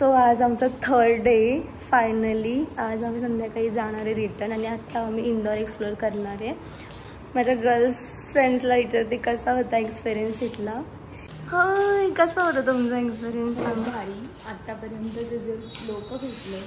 So आज आमचा 3rd day finally. आज आम्ही संध्याकाळी जाणार आहे रिटर्न आणि आता आम्ही इंदोर एक्सप्लोर करणार आहे. माझ्या गर्ल्स फ्रेंड्सला विचारते कसा होता एक्सपिरियन्स इथला. होय, कसा होता तुमचा एक्सपिरियन्स? भारी. आतापर्यंतचे जे लोक भेटले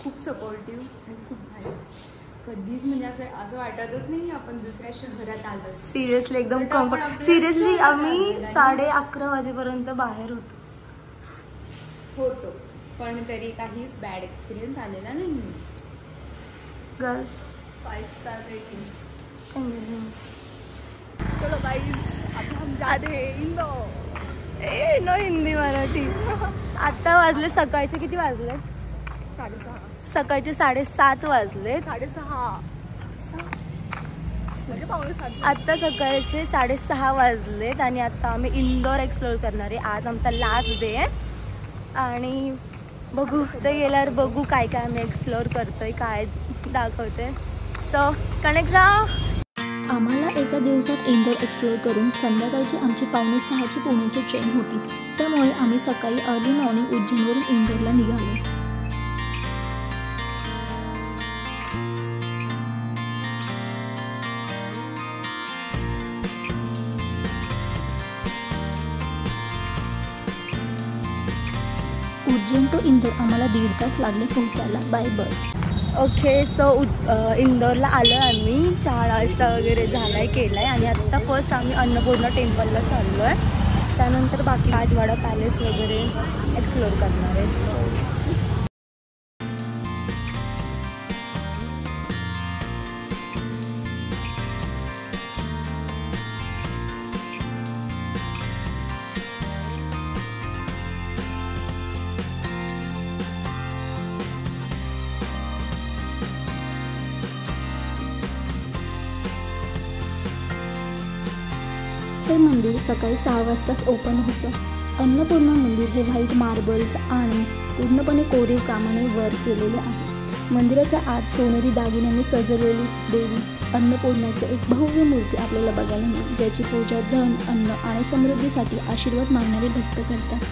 खूप सपोर्टिव्ह आणि खूप भारी. कधीच म्हणजे असं वाटतच नाही आपण दुसऱ्या शहरात आलो. सिरियसली एकदम कम्फर्ट. सिरियसली आम्ही 11:30 वाजेपर्यंत बाहेर होतो पण तरी काही बॅड एक्सपिरियन्स आलेला नाही. Girls 5 star rating. चलो गाइस, अभी हम जा रहे हैं इंदौर. ए नो हिंदी मराठी. आता वाजले सकाळचे किती वाजले? 6:30. सकाळचे 7:30 वाजले. 6:30 म्हणजे 5:45. आता सकाळचे 6:30 वाजलेत आणि आता आम्ही इंदोर एक्सप्लोर करणार आहे. आज आमचा लास्ट डे आहे आणि बघू ते गेल्यावर बघू काय काय आम्ही एक्सप्लोर करतोय, काय दाखवते. सो कनेक्ट राहा. आम्हाला एका दिवसात इंदोर एक्सप्लोर करून संध्याकाळची आमची 5:45ची पुण्याची ट्रेन होती. त्यामुळे आम्ही सकाळी अर्ली मॉर्निंग उज्जैनवरून इंदोरला निघालो. उज्जैन टू इंदोर आम्हाला 1.5 तास लागले पोहोचायला बाय बस. ओके, सो इंदोरला आलो आहे आम्ही. चहा नाश्ता वगैरे झाला आहे, केला आहे आणि आत्ता फर्स्ट आम्ही अन्नपूर्णा टेम्पलला चाललो आहे. त्यानंतर बाकी राजवाडा पॅलेस वगैरे एक्सप्लोर करणार आहे. हे मंदिर सकाळी 6 वाजताच ओपन होतं. अन्नपूर्णा मंदिर हे व्हाईट मार्बल्स आणि पूर्णपणे कोरीव कामाने वर केलेले आहे. मंदिराच्या आत सोनेरी दागिन्यांनी सजवलेली देवी अन्नपूर्णाचे एक भव्य मूर्ती आपल्याला बघायला मिळते, ज्याची पूजा धन, अन्न आणि समृद्धीसाठी आशीर्वाद मागणारे भक्त करतात.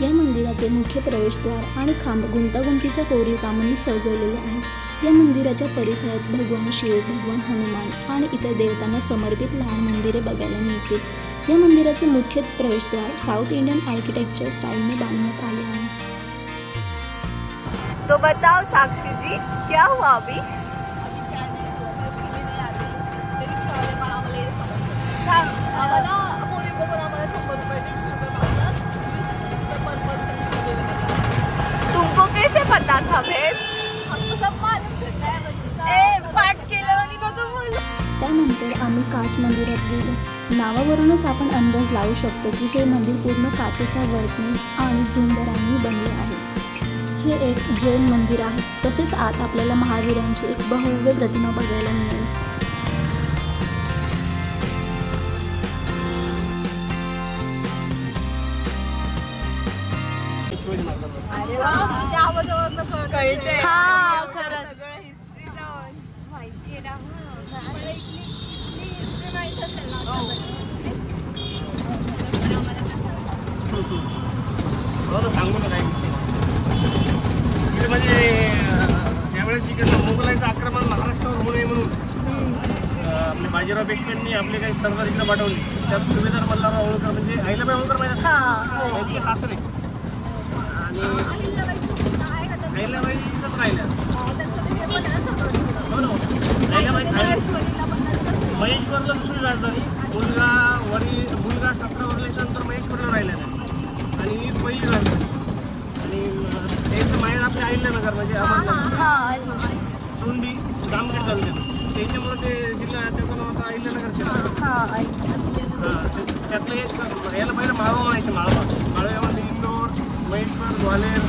या मंदिराचे मुख्य प्रवेशद्वार आणि खांब गुंतागुंतीच्या कोरीव कामांनी सजवलेले आहेत. या मंदिराच्या परिसरात भगवान शिव, भगवान हनुमान आणि इतर देवतांना समर्पित लहान मंदिरे बघायला मिळतील. या मंदिराचे मुख्य प्रवेशद्वार साऊथ इंडियन आर्किटेक्चर स्टाईलने बांधण्यात आले आहे. तो बताओ साक्षी जी, क्या हुआ अभी? तुमको कैसे पता था भेद? त्यानंतर आम्ही काच मंदिरात गेलो. नावावरूनच आपण अंदाज लावू शकतो की हे मंदिर पूर्ण काचेच्या वर्कने आणि झुंबरांनी बनले आहे. हे एक जैन मंदिर आहे. तसेच आत आपल्याला महावीरांची एक भव्य प्रतिमा बघायला मिळेल. सांगू नका म्हणजे ज्यावेळेस मोगलांचं आक्रमण महाराष्ट्रावर होऊ नये म्हणून आपले बाजीराव पेशव्यांनी आपले काही सरदार इकडे पाठवले. त्यात सुभेदार मल्हारराव होळकर म्हणजे अहिल्याबाई होळकर माहिती असतं सासरे आणि अहिल्याबाई इथंच राहिल्या. महेश्वरला दुसरी राजधानी. मुलगा सासरा वरल्याच्यानंतर महेश्वरला राहिलेला आहे आणि ही पहिली राजधानी. आणि त्याचं माहेर आपले अहिल्यानगर म्हणजे चोंडी जामखेड तालुक्यात. त्याच्यामुळे ते जिल्हा त्याचं नाव आता अहिल्यानगर केलं. त्यातलं एक याला पहिलं माळवा म्हणायचे. माळव्यामध्ये इंदोर, महेश्वर, ग्वालेर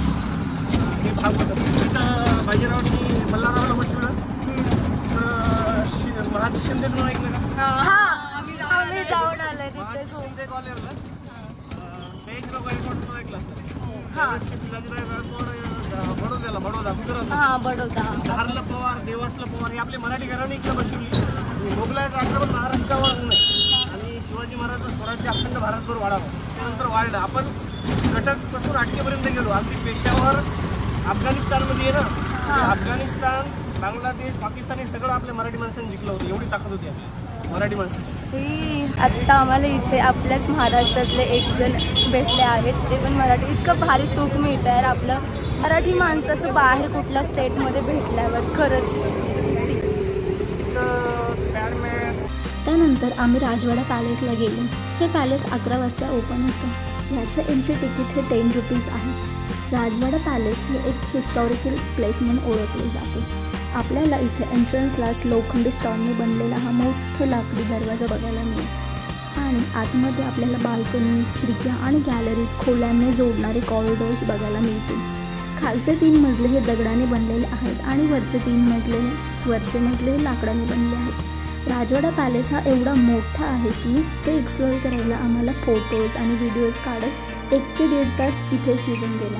हे भाग होतं. तिथं बाजीरावांनी मल्हाररावला बसवलं. महादेव शिंदेचं नाव ऐकलं का? आम्ही जाऊन आलोय तिथे. शिंदे ग्वालेरला शेखराव गायकवाड ऐकलं असेल. बडोदा. धारला पवार, देवासला पवार हे आपले मराठी घराणे इकडे बसवली. मोगलांचं आक्रमण महाराष्ट्रावर होऊ नये आणि शिवाजी महाराजांचं स्वराज्य म्हणजे अखंड भारतभर वाढावं. त्यानंतर वाढलं. आपण कटकपासून अटकेपर्यंत गेलो. अगदी पेशावर अफगाणिस्तानमध्ये आहे ना, अफगाणिस्तान, बांगलादेश, पाकिस्तान हे सगळं आपल्या मराठी माणसांनी जिंकलं होतं. एवढी ताकद होती आपल्या मराठी माणसाची. आत्ता आम्हाला इथे आपल्याच महाराष्ट्रातले एक जण भेटले आहेत, ते पण मराठी. इतकं भारी सुख मिळतं आहे आपलं मराठी माणसं असं बाहेर कुठल्या स्टेटमध्ये भेटल्यावर. खरंच. त्यानंतर आम्ही राजवाडा पॅलेसला गेलो. हे पॅलेस 11 वाजता ओपन होतं. ह्याचं एंट्री तिकीट हे 10 रुपीज आहे. राजवाडा पॅलेस हे एक हिस्टॉरिकल प्लेस म्हणून ओळखले जाते. आपल्याला इथे एंट्रन्सलाच लोखंडी स्टॉलने बनलेला हा मोठा लाकडी दरवाजा बघायला मिळेल आणि आतमध्ये आपल्याला बाल्कनीज, खिडक्या आणि गॅलरीज, खोल्यांनी जोडणारे कॉरिडॉर्स बघायला मिळतील. खालचे 3 मजले हे दगडाने बनलेले आहेत आणि वरचे मजले हे लाकडाने बनले आहेत. राजवाडा पॅलेस हा एवढा मोठा आहे की ते एक्सप्लोअर करायला आम्हाला फोटोज आणि व्हिडिओज काढत 1 ते 1.5 तास इथेच निघून गेला.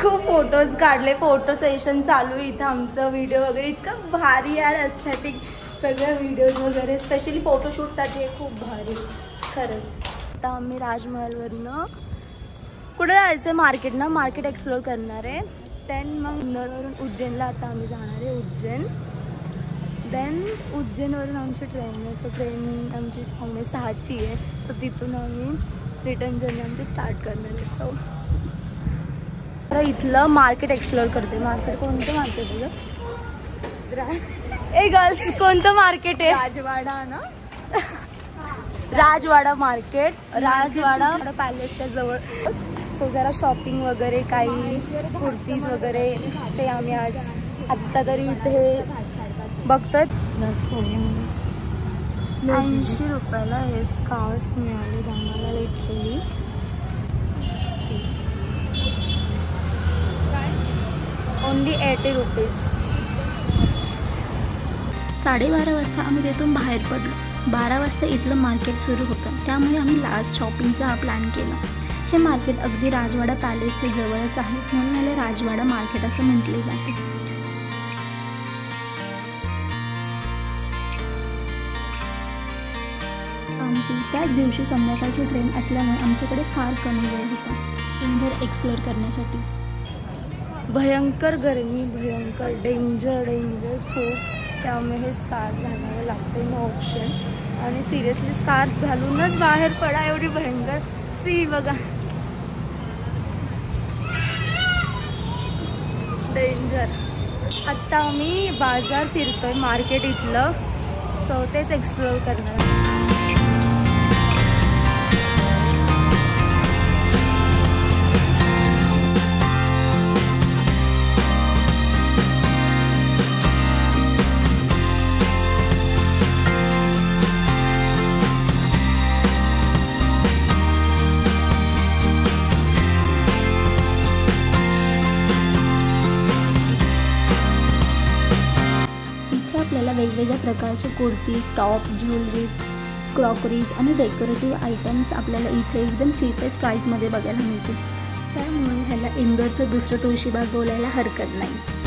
खूप फोटोज काढले. फोटो सेशन चालू आहे इथं आमचं. व्हिडिओ वगैरे इतकं भारी यार, एस्थेटिक सगळ्या व्हिडिओज वगैरे, स्पेशली फोटोशूटसाठी खूप भारी खरंच. आता आम्ही राजमहलवरनं कुठे जायचं, मार्केट एक्सप्लोर करणार आहे. देन मग इंदोरवरून उज्जैनला आता आम्ही जाणार आहे. उज्जैनवरून आमची ट्रेन आहे. सो ट्रेन आमची 5:45ची आहे. सो तिथून आम्ही रिटर्न जर्नी आमची स्टार्ट करणार आहे. सो तर इथलं मार्केट एक्सप्लोर करते. कोणतं मार्केट आहे ए गर्ल्स, कोणतं मार्केट आहे? राजवाडा ना, राजवाडा मार्केट, राजवाडा पॅलेसच्या जवळ. सो जरा शॉपिंग वगैरे, काही कुर्तीज वगैरे ते आम्ही आज आत्ता तरी इथे बघतोय. 80 रुपयाला हे स्कार्स मिळाले आम्हाला लिटरली. Only 80 rupees. 12:30 वाजता आम्ही तिथून बाहेर पडलो. 12 वाजता इथलं मार्केट सुरू होतं, त्यामुळे आम्ही लास्ट शॉपिंगचा हा प्लॅन केला. हे मार्केट अगदी राजवाडा पॅलेसच्या जवळच आहे, म्हणून याला राजवाडा मार्केट असं म्हटले जाते. आमची त्याच दिवशी संध्याकाळची ट्रेन असल्यामुळे आमच्याकडे फार कमी वेळ होता इंदोर एक्सप्लोअर करण्यासाठी. भयंकर गरमी, भयंकर डेंजर खूप. त्यामुळे हे स्कार्फ घालावं लागतं, नो ऑप्शन. आणि सिरियसली स्कार्फ घालूनच बाहेर पडा, एवढी भयंकर सी बघा, डेंजर. आत्ता आम्ही बाजार फिरतोय मार्केट इथलं. सो तेच एक्सप्लोअर करणार. वेगवेगळ्या प्रकारचे कुर्तीज, टॉप, ज्वेलरीज, क्रॉकरीज आणि डेकोरेटिव्ह आयटम्स आपल्याला इथे एकदम चीपेस्ट प्राईसमध्ये बघायला मिळतील. त्यामुळे ह्याला इंदोरचं दुसरं तुळशीबाग बोलायला हरकत नाही.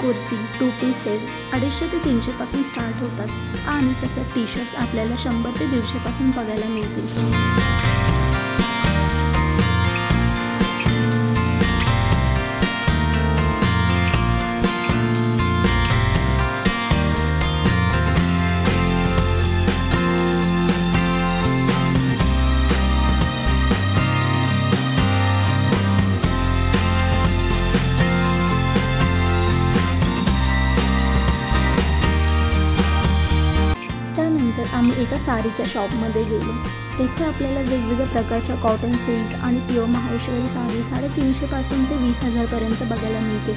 कुर्ती 2 पीस सेट 250 ते 300 पासून स्टार्ट होतात आणि तसं टी शर्ट्स आपल्याला 100 ते 150 पासून बघायला मिळतील. एका साडीच्या शॉपमध्ये गेलो. तेथे आपल्याला वेगवेगळ्या प्रकारच्या कॉटन सिल्क आणि प्युअर माहेश्वरी साडी 350 पासून ते 20,000 पर्यंत बघायला मिळते.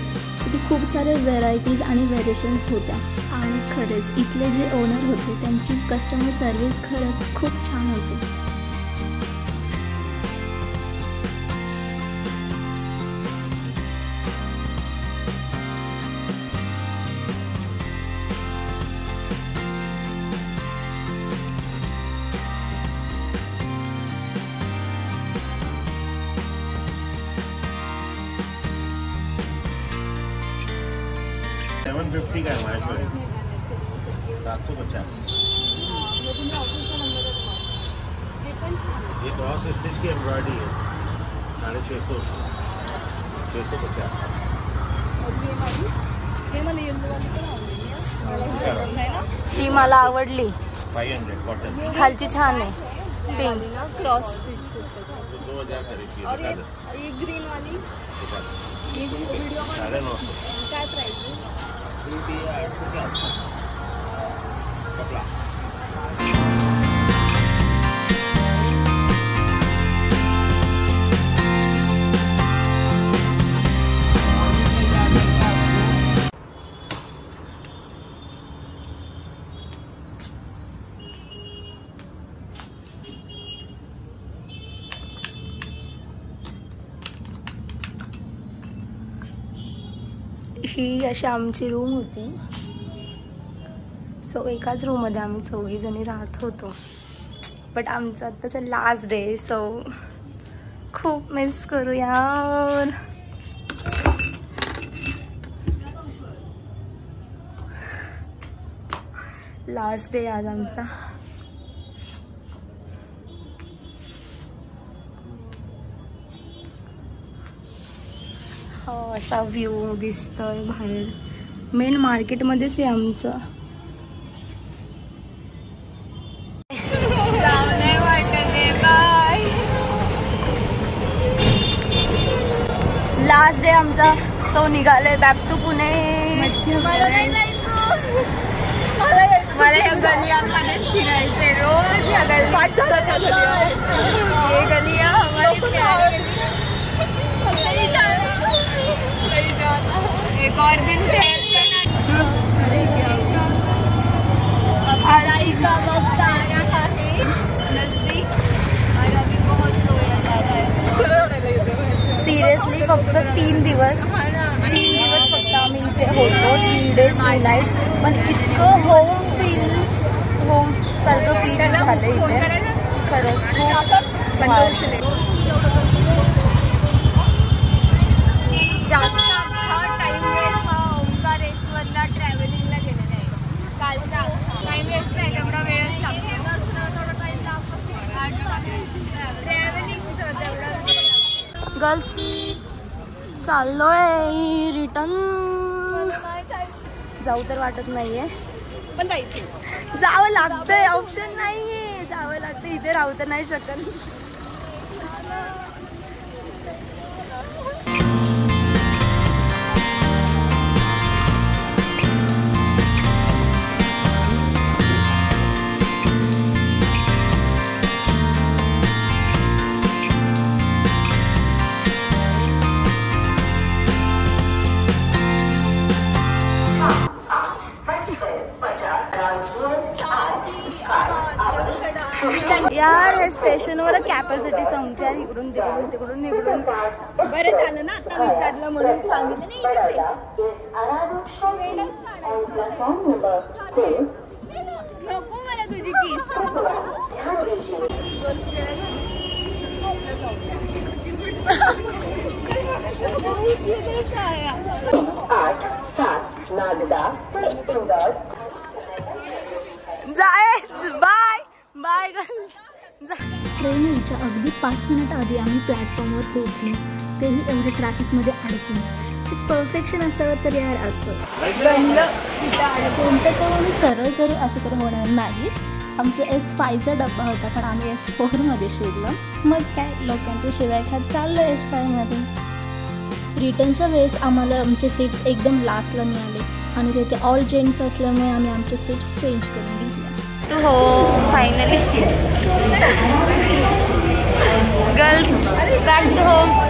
इथे खूप सारे व्हेरायटीज आणि व्हेरिएशन्स होत्या. आणि खरंच इथले जे ओनर होते त्यांची कस्टमर सर्व्हिस खरंच खूप छान होती. $750 का है माहेश्वरी, 750. ये क्रॉस स्टिच की एम्ब्रॉयडरी है, 650, 650. ती मला आवडली. 500 कॉटन. खालची छान आहे पिंक. क्रॉस 2000 खरीदी. और ये ग्रीन वाली 950. काय प्राइस है? कपड़ा ही अशी आमची रूम होती. सो एकाच रूममध्ये आम्ही 4 जणी राहत होतो. बट आमचा आत्ताचा लास्ट डे, सो खूप मिस करू यार. लास्ट डे आज आमचा. असा व्ह्यू दिसतोय बाहेर. मेन मार्केटमध्येच आहे आमचं. लास्ट डे आमचा. सो निघाले बॅक टू पुणे. मला या गलियांमध्येच फिरायचे रोज. या गलिया हमारी प्यारी गली. एक और दिन का वक्त आया है नजदीक और अभी बहुत रोया जा रहा है. सिरियसली फक्त 3 दिवस फक्त आम्ही इथे होतो. 3 days 2 night. पण इतकं होम सारखं फील झालं इथे खरंच. जास्त टाइम वेस्ट हा ओंकारेश्वरला ट्रॅव्हलिंगला गेलेला आहे. कालचा टाइम वेस्ट नाही, तेवढा वेळच लागतो. दर्शनाला थोडा टाइम लागतो. ट्रॅव्हलिंगचं तेवढा वेळ. गर्ल्स चाललोय रिटर्न. जाऊ तर वाटत नाहीये, पण जायचं. जावं लागतंय. ऑप्शन नाहीये. जावं लागतं. इथे राहू तर नाही शकत. यार हे स्टेशनवर कॅपॅसिटी संपते आणि इकडून तिकडून निघडून. बरं झालं ना आता विचारलं म्हणून सांगितलं नाही. नको मला तुझी केस. जायच. Bye bye girls. ट्रेन यायच्या अगदी 5 मिनिट आधी आम्ही प्लॅटफॉर्मवर पोहोचलो. तेही एवढं ट्रॅफिकमध्ये अडकून. परफेक्शन असावं तर यार असं कोणतं करून सरळ करू असं तर होणार नाही. आमचं S5चा डब्बा होता कारण आम्ही S4मध्ये शिरलो. मग काय लोकांच्या शिवाय खात चाललो S5मध्ये. रिटर्नच्या वेळेस आम्हाला आमचे सीट्स एकदम लास्टला मिळाले आणि तिथे ऑल जेंट्स असल्यामुळे आम्ही आमचे सीट्स चेंज करून घेतल्या. To home finally. Girls back to home.